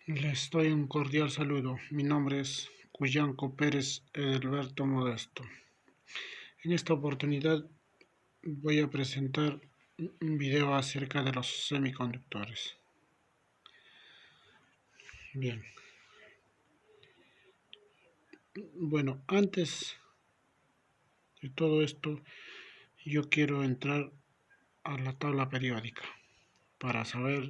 Les doy un cordial saludo. Mi nombre es Cuyanco Pérez Edelberto Modesto. En esta oportunidad voy a presentar un video acerca de los semiconductores. Bien. Bueno, antes de todo esto, yo quiero entrar a la tabla periódica para saber,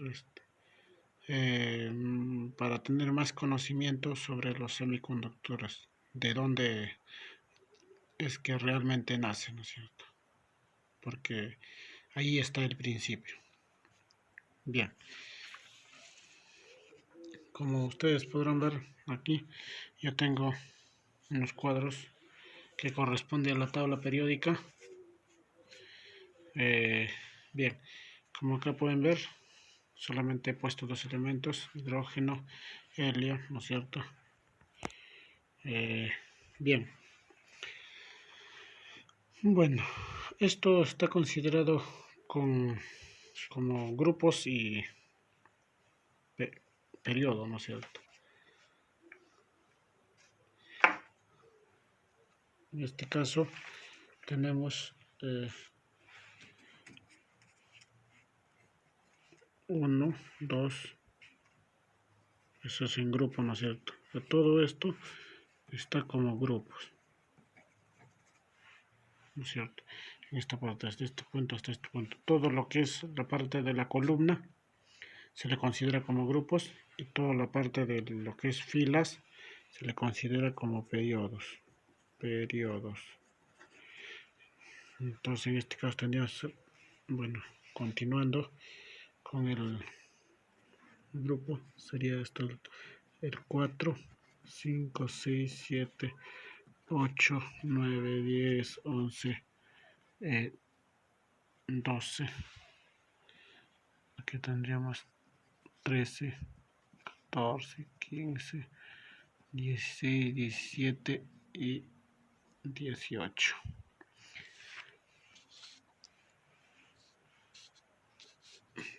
para tener más conocimiento sobre los semiconductores, de dónde es que realmente nacen, ¿no es cierto? Porque ahí está el principio. Bien, como ustedes podrán ver aquí, yo tengo unos cuadros que corresponden a la tabla periódica. Bien, como acá pueden ver, solamente he puesto dos elementos, hidrógeno, helio, ¿no es cierto? Bien, bueno, esto está considerado como grupos y periodo, ¿no es cierto? En este caso tenemos 1, 2, eso es en grupo, ¿no es cierto? Todo esto está como grupos, ¿no es cierto? En esta parte, desde este punto hasta este punto. Todo lo que es la parte de la columna se le considera como grupos y toda la parte de lo que es filas se le considera como periodos. Entonces en este caso tendríamos, bueno, continuando con el grupo, sería esto el 4, 5, 6, 7, 8, 9, 10, 11, 12. Aquí tendríamos 13, 14, 15, 16, 17 y 18.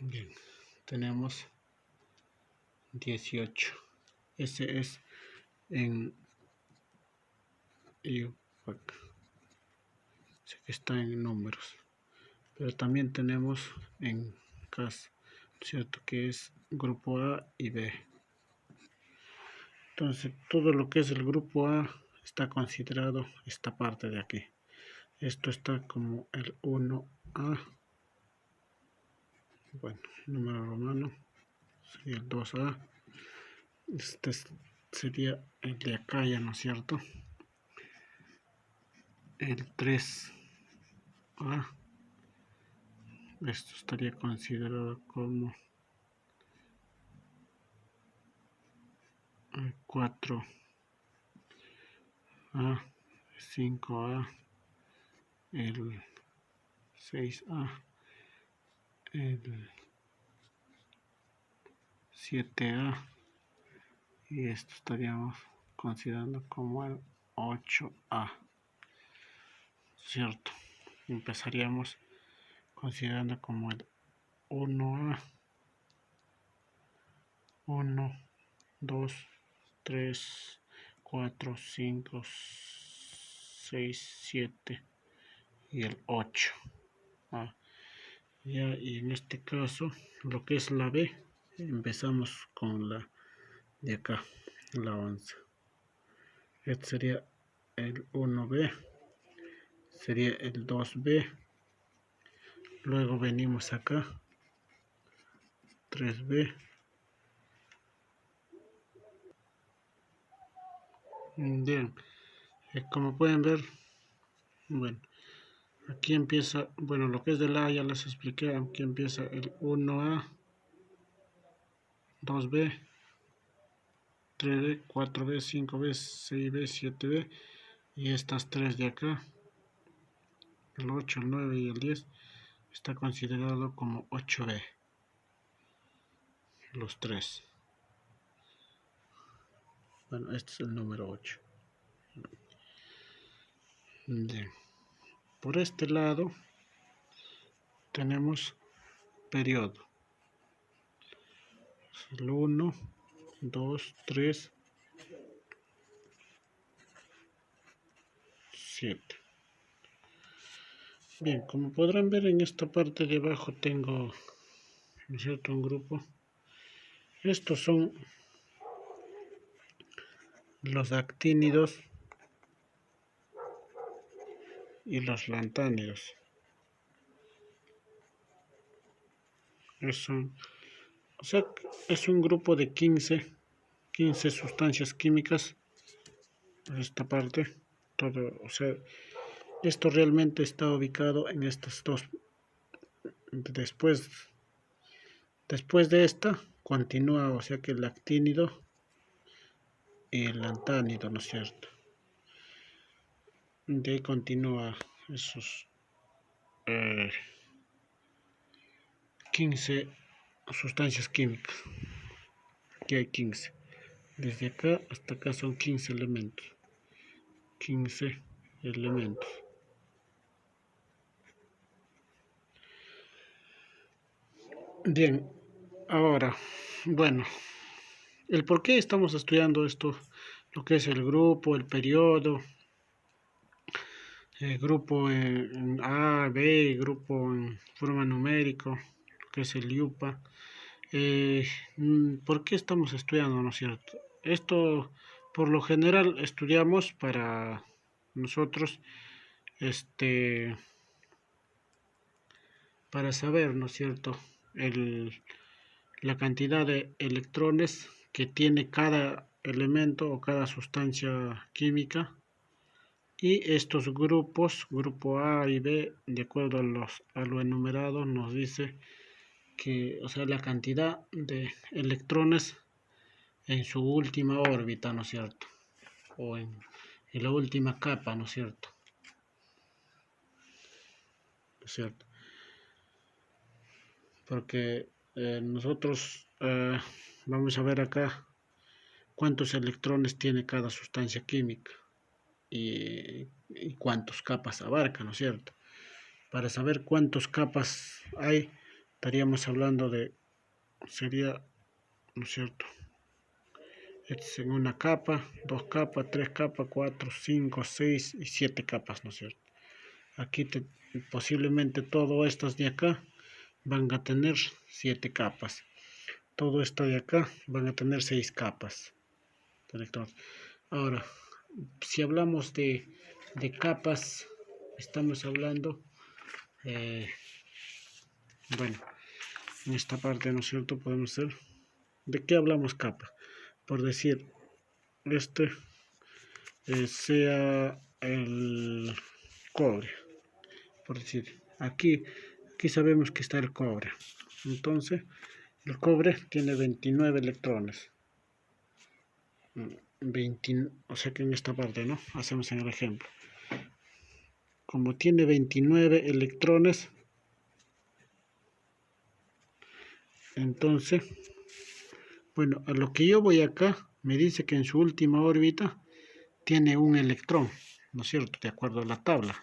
Bien, tenemos 18. Ese es en IUPAC. Está en números. Pero también tenemos en CAS, ¿cierto? Que es grupo A y B. Entonces, todo lo que es el grupo A está considerado esta parte de aquí. Esto está como el 1A. Bueno, número romano sería el 2A. Este sería el de acá ya, ¿no es cierto? El 3A. Esto estaría considerado como 4A, 5A, el 6A, el 7A, y esto estaríamos considerando como el 8A, ¿cierto? Empezaríamos considerando como el 1A, 1, 2, 3, 4, 5, 6, 7 y el 8. Ya, y en este caso, lo que es la B, empezamos con la de acá, la 11. Este sería el 1B, sería el 2B, luego venimos acá, 3B, bien, como pueden ver, bueno, aquí empieza, bueno, lo que es del A ya les expliqué, aquí empieza el 1A, 2B, 3B, 4B, 5B, 6B, 7B, y estas tres de acá, el 8, el 9 y el 10, está considerado como 8B, los tres. Bueno, este es el número 8. Bien. Por este lado tenemos periodo. El 1, 2, 3, 7. Bien, como podrán ver en esta parte de abajo tengo, ¿no es cierto?, un grupo. Estos son los actínidos y los lantánidos. O sea, es un grupo de 15 sustancias químicas. Esta parte, todo, o sea, esto realmente está ubicado en estas dos. Después de esta, continúa, o sea que el actínido y el lantánido, ¿no es cierto? De ahí continúa esos 15 sustancias químicas. Aquí hay 15. Desde acá hasta acá son 15 elementos. 15 elementos. Bien, ahora, bueno, el por qué estamos estudiando esto, lo que es el grupo, el periodo, el grupo en A, B, grupo en forma numérico, lo que es el IUPAC. ¿Por qué estamos estudiando, no es cierto? Esto, por lo general, estudiamos para nosotros, para saber, ¿no es cierto?, la cantidad de electrones que tiene cada elemento o cada sustancia química, y estos grupos, grupo A y B, de acuerdo a lo enumerado, nos dice que, o sea, la cantidad de electrones en su última órbita, ¿no es cierto? O en la última capa, ¿no es cierto? ¿No es cierto? Porque nosotros vamos a ver acá cuántos electrones tiene cada sustancia química y cuántas capas abarca, ¿no es cierto? Para saber cuántas capas hay, estaríamos hablando sería, ¿no es cierto?, en una capa, 2 capas, 3 capas, 4, 5, 6 y 7 capas, ¿no es cierto? Aquí posiblemente todas estas de acá van a tener 7 capas. Todo esto de acá van a tener 6 capas. Ahora, si hablamos de capas, estamos hablando, bueno, en esta parte, ¿no es cierto?, podemos ver de qué hablamos capa. Por decir, sea el cobre. Por decir, aquí sabemos que está el cobre. Entonces, el cobre tiene 29 electrones. 20, o sea que en esta parte, ¿no? Hacemos en el ejemplo. Como tiene 29 electrones, entonces, bueno, a lo que yo voy acá, me dice que en su última órbita tiene un electrón, ¿no es cierto? De acuerdo a la tabla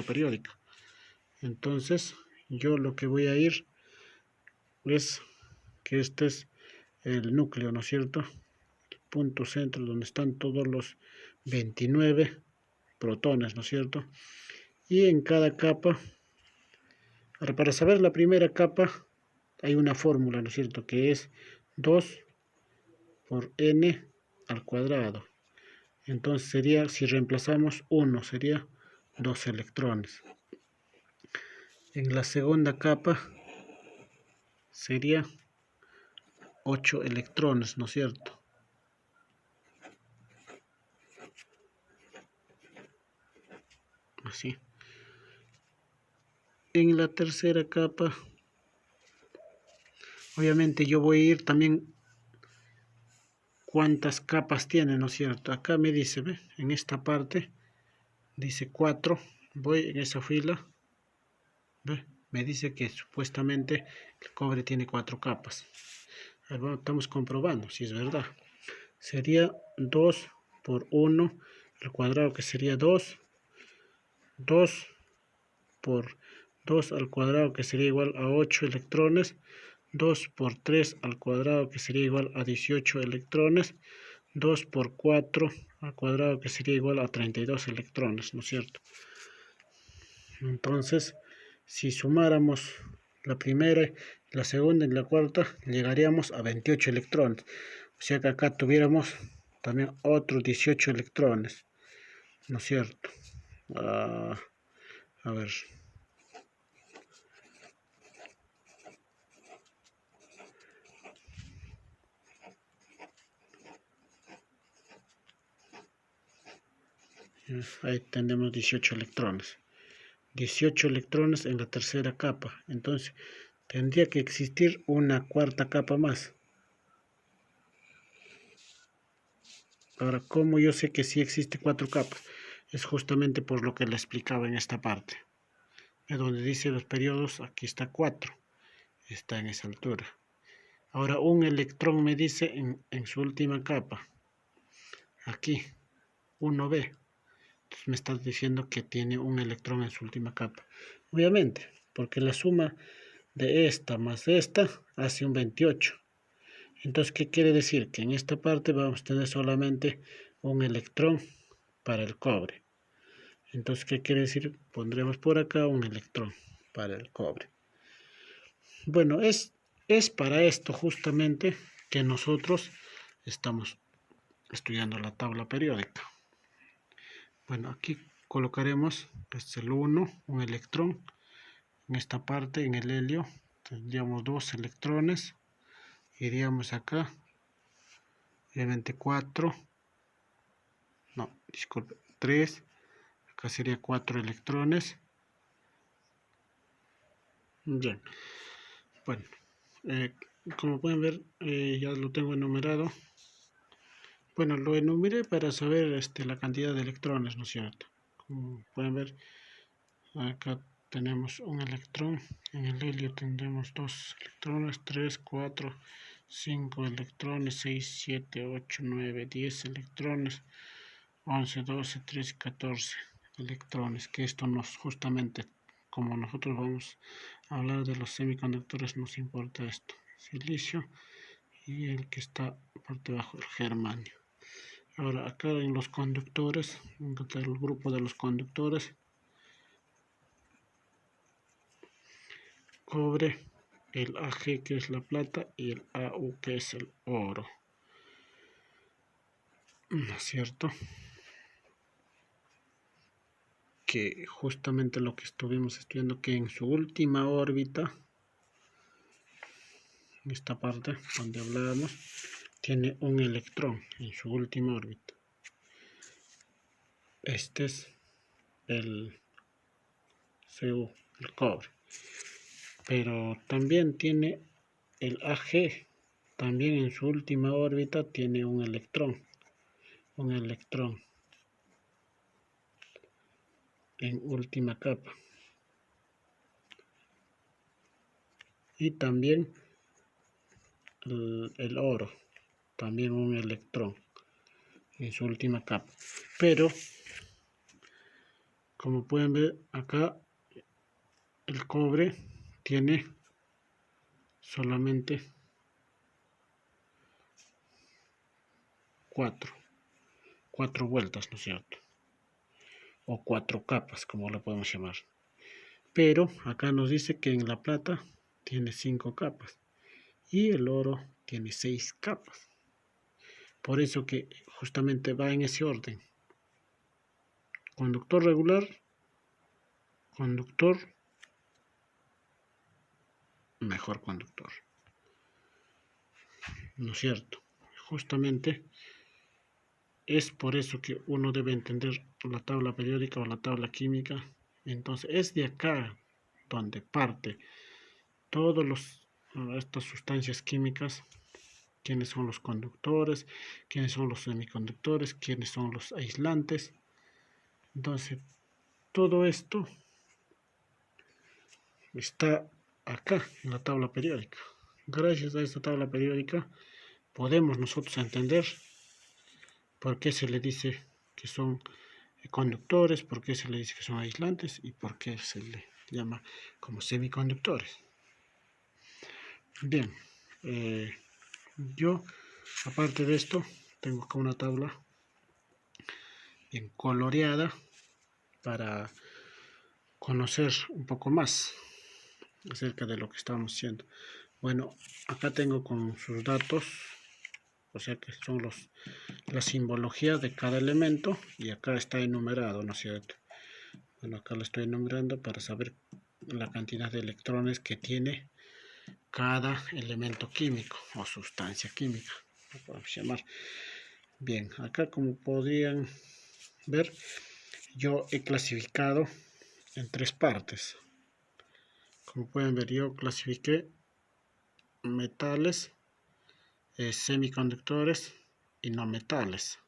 periódica. Entonces, yo lo que voy a ir es que este es el núcleo, ¿no es cierto? El punto centro donde están todos los 29 protones, ¿no es cierto? Y en cada capa, ahora para saber la primera capa, hay una fórmula, ¿no es cierto?, que es 2 por n al cuadrado. Entonces sería, si reemplazamos 1, sería 2 electrones. En la segunda capa sería 8 electrones, ¿no es cierto? Así. En la tercera capa, obviamente yo voy a ir también cuántas capas tiene, ¿no es cierto? Acá me dice, ¿ve? En esta parte dice 4, voy en esa fila, ¿ve? Me dice que supuestamente el cobre tiene 4 capas. Bueno, estamos comprobando si es verdad. Sería 2 por 1 al cuadrado, que sería 2. 2 por 2 al cuadrado, que sería igual a 8 electrones, 2 por 3 al cuadrado, que sería igual a 18 electrones, 2 por 4 al cuadrado, que sería igual a 32 electrones, ¿no es cierto? Entonces, si sumáramos la primera, la segunda y la cuarta, llegaríamos a 28 electrones. O sea que acá tuviéramos también otros 18 electrones, ¿no es cierto? A ver. Ahí tenemos 18 electrones. 18 electrones en la tercera capa. Entonces, tendría que existir una cuarta capa más. Ahora, ¿cómo yo sé que sí existe 4 capas? Es justamente por lo que le explicaba en esta parte. Es donde dice los periodos, aquí está 4. Está en esa altura. Ahora, un electrón me dice en su última capa. Aquí, 1B. Entonces me está diciendo que tiene un electrón en su última capa. Obviamente, porque la suma de esta más esta hace un 28. Entonces, ¿qué quiere decir? Que en esta parte vamos a tener solamente un electrón para el cobre. Entonces, ¿qué quiere decir? Pondremos por acá un electrón para el cobre. Bueno, es para esto justamente que nosotros estamos estudiando la tabla periódica. Bueno, aquí colocaremos el 1, un electrón. En esta parte, en el helio, tendríamos 2 electrones. Iríamos acá, obviamente 4, no, disculpe, 3, acá sería 4 electrones. Bien, bueno, como pueden ver, ya lo tengo enumerado. Bueno, lo enumeré para saber la cantidad de electrones, ¿no es cierto? Como pueden ver, acá tenemos un electrón, en el helio tendremos 2 electrones, 3, 4, 5 electrones, 6, 7, 8, 9, 10 electrones, 11, 12, 13, 14 electrones, que esto nos justamente, como nosotros vamos a hablar de los semiconductores, nos importa esto, silicio y el que está por debajo, el germanio. Ahora acá en los conductores, el grupo de los conductores, cobre, el Ag que es la plata y el Au que es el oro, ¿no es cierto? Que justamente lo que estuvimos estudiando, que en su última órbita, en esta parte donde hablábamos, tiene un electrón en su última órbita. Este es el Cu, el cobre. Pero también tiene el Ag, también en su última órbita tiene un electrón en última capa. Y también el oro, también un electrón en su última capa. Pero, como pueden ver acá, el cobre tiene solamente 4 vueltas, ¿no es cierto? O 4 capas, como lo podemos llamar. Pero acá nos dice que en la plata tiene 5 capas y el oro tiene 6 capas. Por eso que justamente va en ese orden. Conductor regular, conductor, mejor conductor. ¿No es cierto? Justamente es por eso que uno debe entender la tabla periódica o la tabla química. Entonces es de acá donde parte todas estas sustancias químicas, quiénes son los conductores, quiénes son los semiconductores, quiénes son los aislantes. Entonces todo esto está acá en la tabla periódica. Gracias a esta tabla periódica podemos nosotros entender por qué se le dice que son conductores, por qué se le dice que son aislantes y por qué se le llama como semiconductores. Bien, yo aparte de esto tengo acá una tabla bien coloreada para conocer un poco más acerca de lo que estamos haciendo. Bueno, acá tengo con sus datos, o sea que son la simbología de cada elemento, y acá está enumerado, ¿no es cierto? Bueno, acá lo estoy enumerando para saber la cantidad de electrones que tiene cada elemento químico o sustancia química, lo podemos llamar. Bien, acá como podrían ver, yo he clasificado en tres partes. Como pueden ver, yo clasifiqué metales, semiconductores y no metales.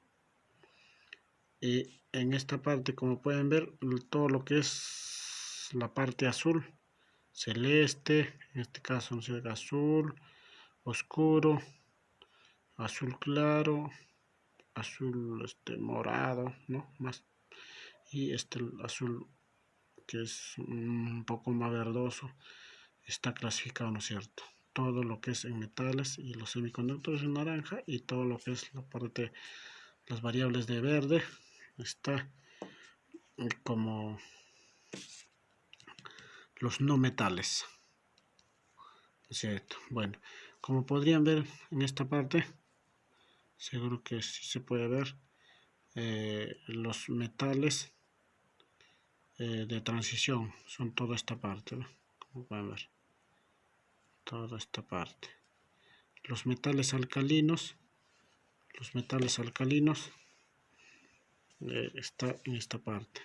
Y en esta parte, como pueden ver, todo lo que es la parte azul, celeste, en este caso no sé, azul oscuro, azul claro, azul morado, ¿no? Más, y el azul que es un poco más verdoso está clasificado, ¿no es cierto? Todo lo que es en metales y los semiconductores en naranja, y todo lo que es la parte, las variables de verde, está como los no metales, ¿no es cierto? Bueno, como podrían ver en esta parte, seguro que sí se puede ver, los metales de transición son toda esta parte, ¿no? Como pueden ver, toda esta parte. Los metales alcalinos está en esta parte.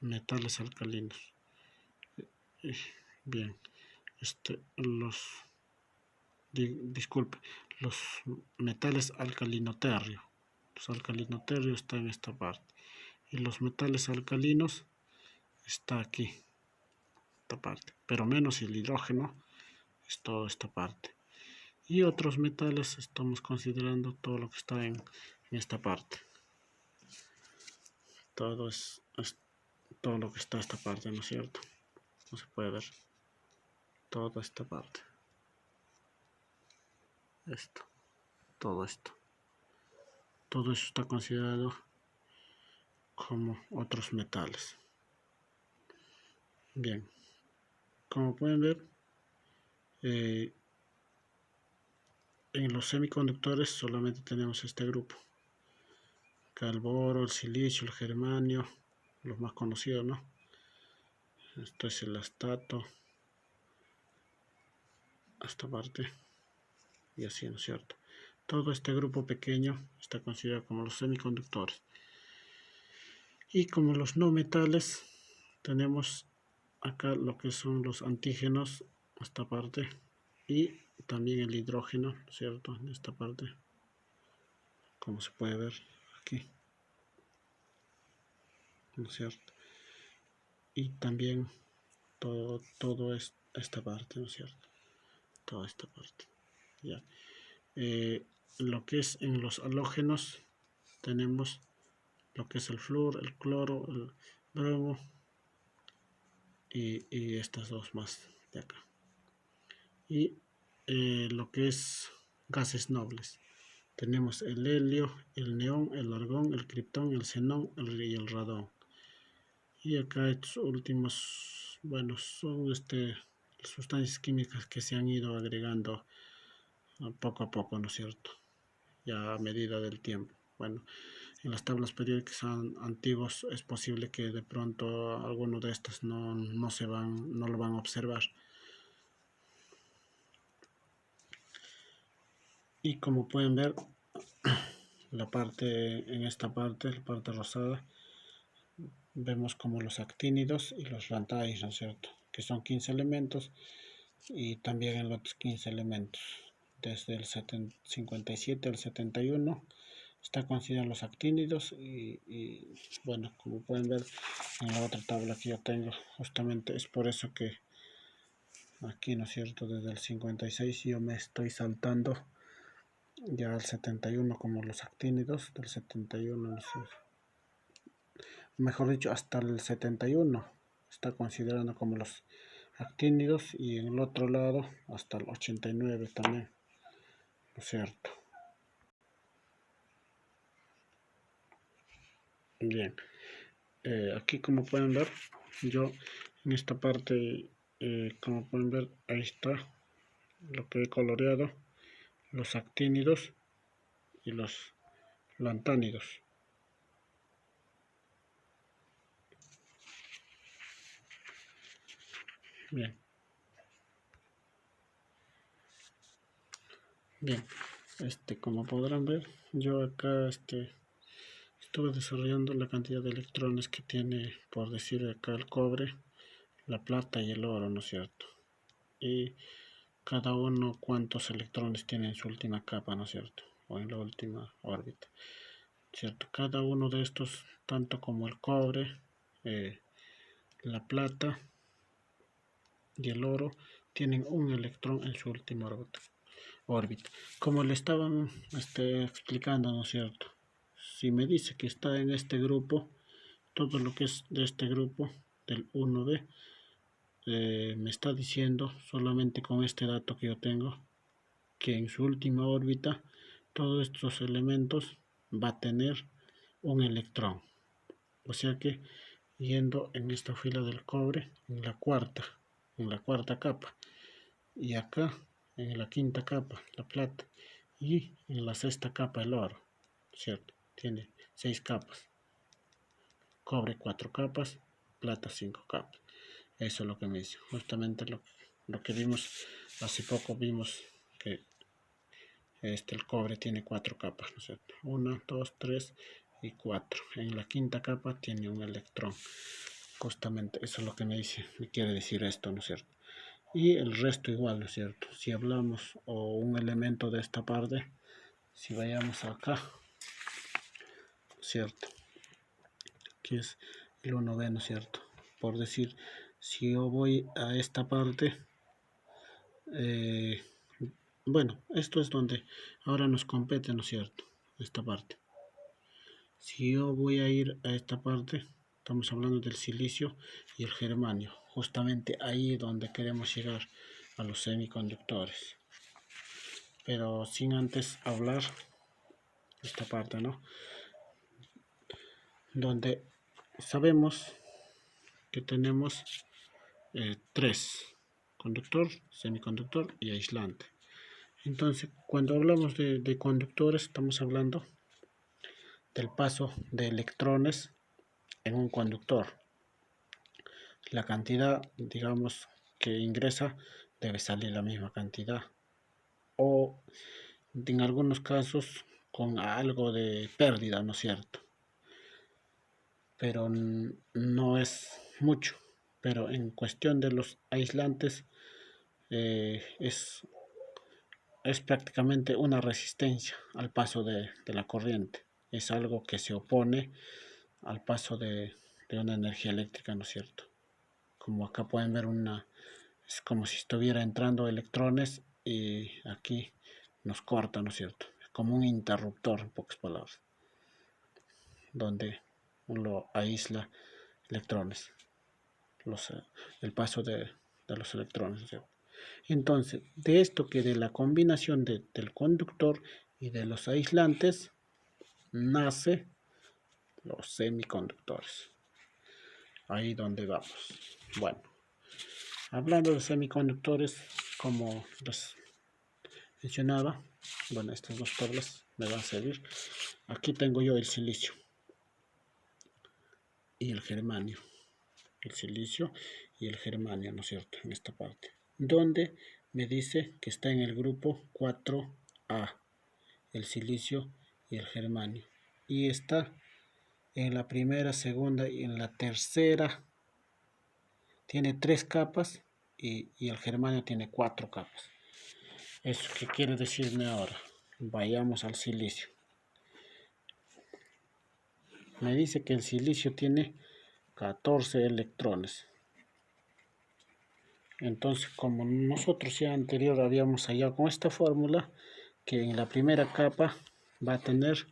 Metales alcalinos. Bien, disculpe, los metales alcalinoterrio. Los alcalinoterrios están en esta parte. Y los metales alcalinos está aquí, esta parte. Pero menos el hidrógeno, es toda esta parte. Y otros metales estamos considerando todo lo que está en esta parte. Todo es todo lo que está esta parte, ¿no es cierto? No se puede ver toda esta parte. Esto, todo esto. Todo eso está considerado como otros metales. Bien, como pueden ver, en los semiconductores solamente tenemos este grupo. Acá el boro, el silicio, el germanio, los más conocidos, ¿no? Esto es el astato, esta parte, y así, ¿no es cierto? Todo este grupo pequeño está considerado como los semiconductores. Y como los no metales, tenemos acá lo que son los antígenos, esta parte, y también el hidrógeno, ¿cierto? En esta parte, como se puede ver aquí, ¿no es cierto? Y también todo es esta parte, ¿no es cierto? Toda esta parte, ya. Lo que es en los halógenos, tenemos lo que es el flúor, el cloro, el bromo, y estas dos más de acá. Y lo que es gases nobles, tenemos el helio, el neón, el argón, el criptón, el xenón y el radón. Y acá estos últimos, bueno, son sustancias químicas que se han ido agregando poco a poco, ¿no es cierto? Ya a medida del tiempo. Bueno, en las tablas periódicas antiguas es posible que de pronto alguno de estos no lo van a observar. Y como pueden ver, en esta parte, la parte rosada, vemos como los actínidos y los lanthanis, ¿no es cierto? Que son 15 elementos, y también en los 15 elementos, desde el 57 al 71, está considerado los actínidos, y bueno, como pueden ver en la otra tabla que yo tengo, justamente es por eso que aquí, ¿no es cierto? Desde el 56 yo me estoy saltando ya al 71 como los actínidos, del 71, no sé, mejor dicho, hasta el 71 está considerando como los actínidos, y en el otro lado hasta el 89 también, ¿no es cierto? Bien, aquí como pueden ver, yo en esta parte, como pueden ver, ahí está lo que he coloreado, los actínidos y los lantánidos. Bien, bien, como podrán ver, yo acá estuve desarrollando la cantidad de electrones que tiene, por decir acá, el cobre, la plata y el oro, ¿no es cierto? Y cada uno cuántos electrones tiene en su última capa, ¿no es cierto? O en la última órbita, ¿cierto? Cada uno de estos, tanto como el cobre, la plata y el oro, tienen un electrón en su última órbita. Como le estaban explicando, ¿no es cierto? Si me dice que está en este grupo, todo lo que es de este grupo, del 1B, me está diciendo, solamente con este dato que yo tengo, que en su última órbita todos estos elementos va a tener un electrón. O sea que yendo en esta fila del cobre, en la cuarta capa, y acá en la quinta capa la plata, y en la sexta capa el oro, ¿cierto? Tiene 6 capas, cobre 4 capas, plata 5 capas. Eso es lo que me dice, justamente lo que vimos hace poco. Vimos que el cobre tiene 4 capas, ¿no es cierto? 1, 2, 3 y 4. En la quinta capa tiene un electrón. Justamente eso es lo que me quiere decir esto, ¿no es cierto? Y el resto igual, ¿no es cierto? Si hablamos o un elemento de esta parte, si vayamos acá, ¿cierto? Aquí es el 1B, ¿no es cierto? Por decir, si yo voy a esta parte, eh, bueno, esto es donde ahora nos compete, ¿no es cierto? Esta parte. Si yo voy a ir a esta parte, estamos hablando del silicio y el germanio, justamente ahí donde queremos llegar a los semiconductores. Pero sin antes hablar esta parte, ¿no? Donde sabemos que tenemos tres: conductor, semiconductor y aislante. Entonces, cuando hablamos de conductores, estamos hablando del paso de electrones en un conductor. La cantidad, digamos, que ingresa debe salir la misma cantidad, o en algunos casos con algo de pérdida, ¿no es cierto? Pero no es mucho. Pero en cuestión de los aislantes, es prácticamente una resistencia al paso de la corriente. Es algo que se opone al paso de una energía eléctrica, ¿no es cierto? Como acá pueden ver, es como si estuviera entrando electrones y aquí nos corta, ¿no es cierto? Es como un interruptor, en pocas palabras, donde uno aísla electrones, el paso de los electrones, ¿no es cierto? Entonces, de esto, que de la combinación del conductor y de los aislantes, nace los semiconductores. Ahí donde vamos. Bueno, hablando de semiconductores, como les mencionaba, bueno, estas dos tablas me van a servir. Aquí tengo yo el silicio y el germanio. El silicio y el germanio, ¿no es cierto? En esta parte, donde me dice que está en el grupo 4A, el silicio y el germanio. Y está en la primera, segunda y en la tercera. Tiene 3 capas y el germanio tiene 4 capas. ¿Eso qué quiere decirme ahora? Vayamos al silicio. Me dice que el silicio tiene 14 electrones. Entonces, como nosotros ya anterior habíamos hallado con esta fórmula, que en la primera capa va a tener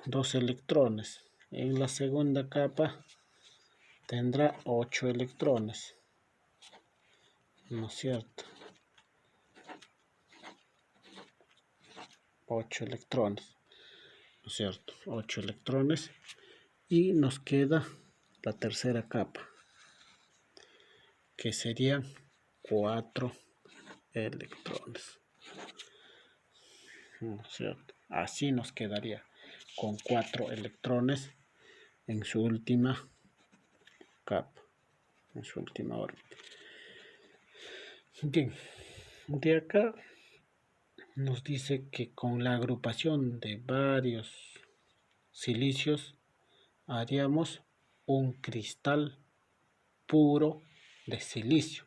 2 electrones, en la segunda capa tendrá 8 electrones, ¿no es cierto? 8 electrones, ¿no es cierto? 8 electrones. Y nos queda la tercera capa, que serían 4 electrones, ¿no es cierto? Así nos quedaría con 4 electrones en su última capa, en su última órbita. Bien, de acá nos dice que con la agrupación de varios silicios haríamos un cristal puro de silicio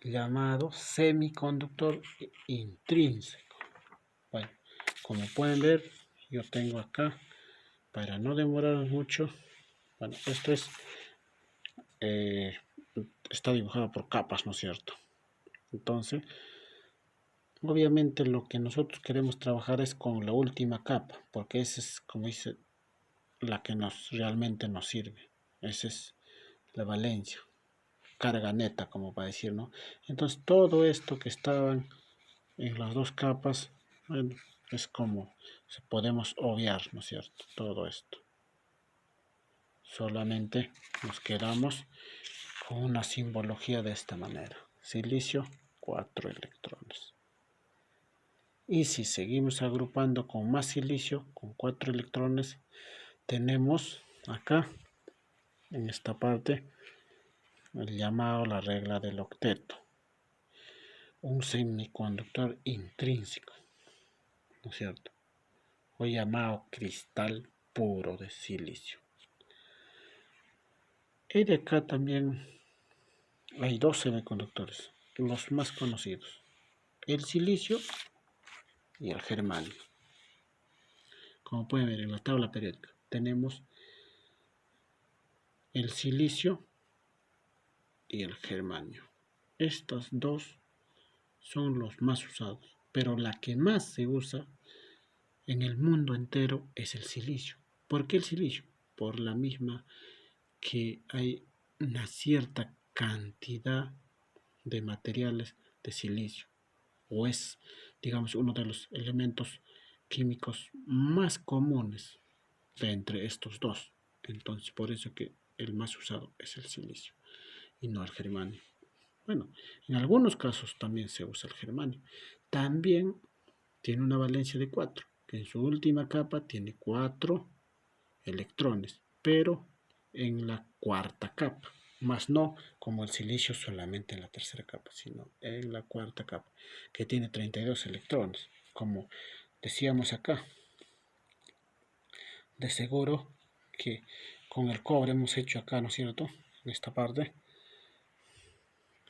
llamado semiconductor intrínseco. Bueno, como pueden ver, yo tengo acá, para no demorar mucho, bueno, esto es está dibujado por capas, ¿no es cierto? Entonces, obviamente lo que nosotros queremos trabajar es con la última capa, porque esa es, como dice, la que realmente nos sirve. Esa es la valencia, carga neta, como para decir, ¿no? Entonces, todo esto que estaban en las dos capas, bueno, es como podemos obviar, ¿no es cierto? Todo esto. Solamente nos quedamos con una simbología de esta manera. Silicio, 4 electrones. Y si seguimos agrupando con más silicio, con 4 electrones, tenemos acá, en esta parte, el llamado la regla del octeto. Un semiconductor intrínseco, ¿no es cierto? O llamado cristal puro de silicio. Y de acá también hay dos semiconductores, los más conocidos, el silicio y el germanio. Como pueden ver en la tabla periódica, tenemos el silicio y el germanio. Estos dos son los más usados, pero la que más se usa en el mundo entero es el silicio. ¿Por qué el silicio? Por la misma que hay una cierta cantidad de materiales de silicio, o es, digamos, uno de los elementos químicos más comunes de entre estos dos. Entonces, por eso que el más usado es el silicio y no el germanio. Bueno, en algunos casos también se usa el germanio. También tiene una valencia de 4, que en su última capa tiene 4 electrones, pero en la cuarta capa, más no como el silicio solamente en la tercera capa, sino en la cuarta capa, que tiene 32 electrones, como decíamos acá. De seguro que con el cobre hemos hecho acá, ¿no es cierto? En esta parte,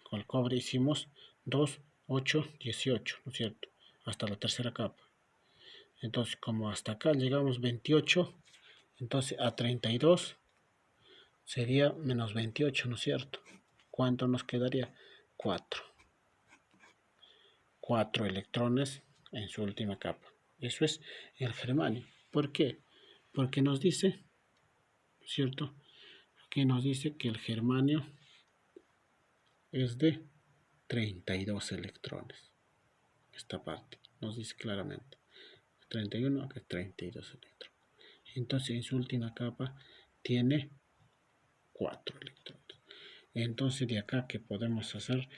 con el cobre hicimos 2, 8, 18, ¿no es cierto? Hasta la tercera capa. Entonces, como hasta acá llegamos 28, entonces a 32 sería menos 28, ¿no es cierto? ¿Cuánto nos quedaría? 4. 4 electrones en su última capa. Eso es el germanio. ¿Por qué? Porque nos dice, ¿cierto? Aquí nos dice que el germanio es de 32 electrones. Esta parte nos dice claramente. 31 a 32 electrones. Entonces en su última capa tiene 4 electrones. Entonces de acá que podemos hacer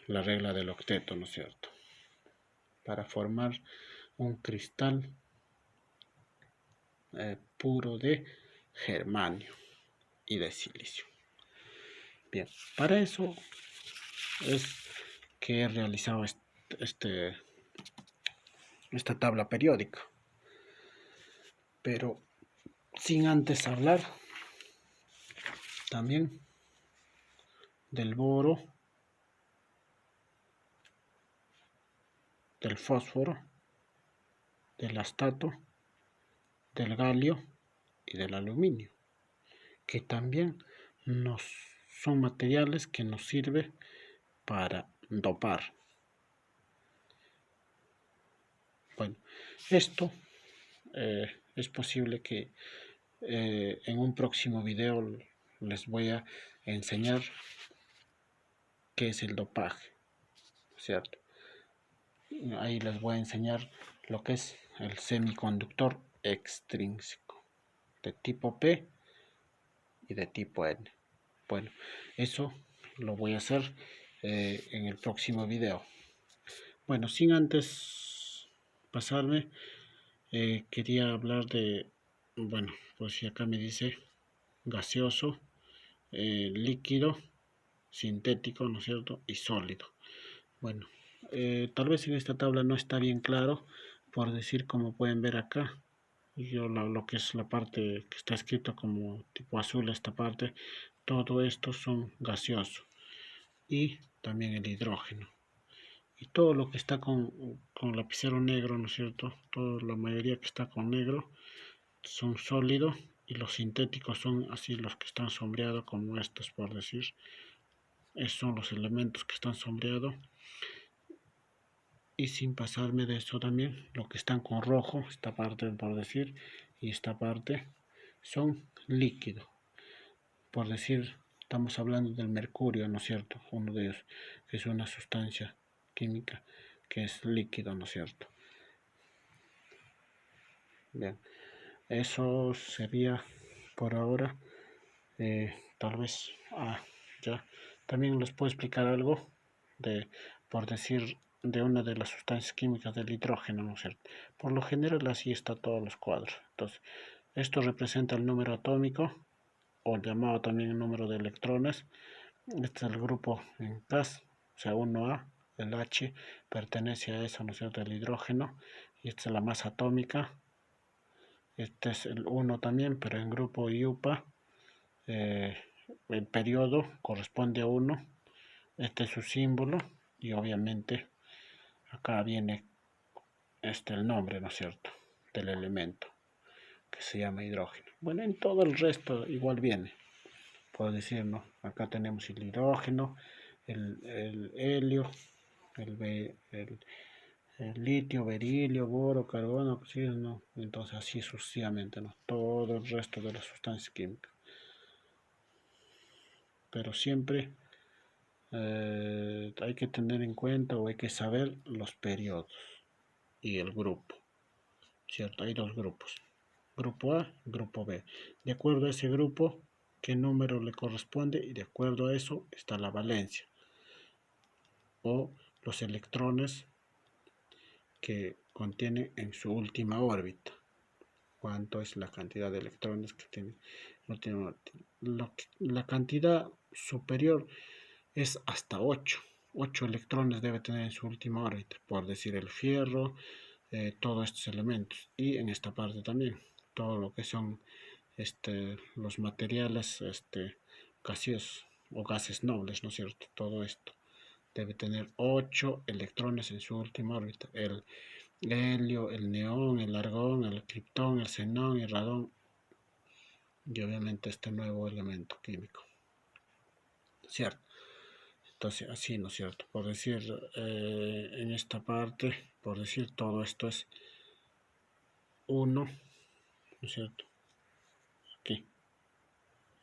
la regla del octeto, ¿no es cierto? Para formar un cristal puro de germanio y de silicio. Bien, para eso es que he realizado esta tabla periódica. Pero sin antes hablar también del boro, del fósforo, del astato, del galio y del aluminio, que también son materiales que nos sirven para dopar. Bueno, esto es posible que en un próximo video les voy a enseñar qué es el dopaje, ¿cierto? Ahí les voy a enseñar lo que es el semiconductor extrínseco de tipo P y de tipo N. Bueno, eso lo voy a hacer en el próximo video. Bueno, sin antes pasarme, quería hablar de, bueno, pues si acá me dice gaseoso, líquido, sintético, ¿no es cierto? Y sólido. Bueno, tal vez en esta tabla no está bien claro, por decir, como pueden ver acá, yo lo que es la parte que está escrito como tipo azul, esta parte, todo esto son gaseosos y también el hidrógeno. Y todo lo que está con lapicero negro, ¿no es cierto? La mayoría que está con negro son sólidos y los sintéticos son así los que están sombreados como estos, por decir. Esos son los elementos que están sombreados. Y sin pasarme de eso también, lo que están con rojo, esta parte por decir, y esta parte, son líquidos. Por decir, estamos hablando del mercurio, ¿no es cierto? Uno de ellos, que es una sustancia química que es líquido, ¿no es cierto? Bien, eso sería por ahora. Tal vez, ya. También les puedo explicar algo de, por decir, de una de las sustancias químicas del hidrógeno, ¿no es cierto? Por lo general así está todos los cuadros. Entonces, esto representa el número atómico, o llamado también el número de electrones. Este es el grupo en CAS, o sea, 1A, el H pertenece a eso, ¿no es cierto?, el hidrógeno, y esta es la masa atómica. Este es el 1 también, pero en grupo IUPA. El periodo corresponde a 1. Este es su símbolo y obviamente acá viene el nombre, ¿no es cierto?, del elemento que se llama hidrógeno. Bueno, en todo el resto igual viene, por decir, ¿no? Acá tenemos el hidrógeno, el helio, el litio, berilio, boro, carbono, oxígeno, entonces así sucesivamente, ¿no? Todo el resto de las sustancias químicas. Pero siempre hay que tener en cuenta o hay que saber los periodos y el grupo, ¿cierto? Hay dos grupos, grupo A y grupo B. De acuerdo a ese grupo, qué número le corresponde, y de acuerdo a eso está la valencia o los electrones que contiene en su última órbita. ¿Cuánto es la cantidad de electrones que tiene? La cantidad superior es hasta 8. 8 electrones debe tener en su última órbita, por decir el fierro, todos estos elementos. Y en esta parte también, todo lo que son los materiales gaseosos o gases nobles, ¿no es cierto? Todo esto debe tener 8 electrones en su última órbita. El helio, el neón, el argón, el criptón, el xenón, el radón y obviamente este nuevo elemento químico, ¿cierto? Entonces así, ¿no es cierto? Por decir, en esta parte, por decir, todo esto es 1, ¿no es cierto? Aquí,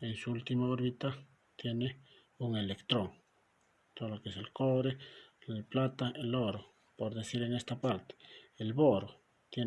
en su última órbita tiene un electrón, todo lo que es el cobre, el plata, el oro, por decir en esta parte, el boro,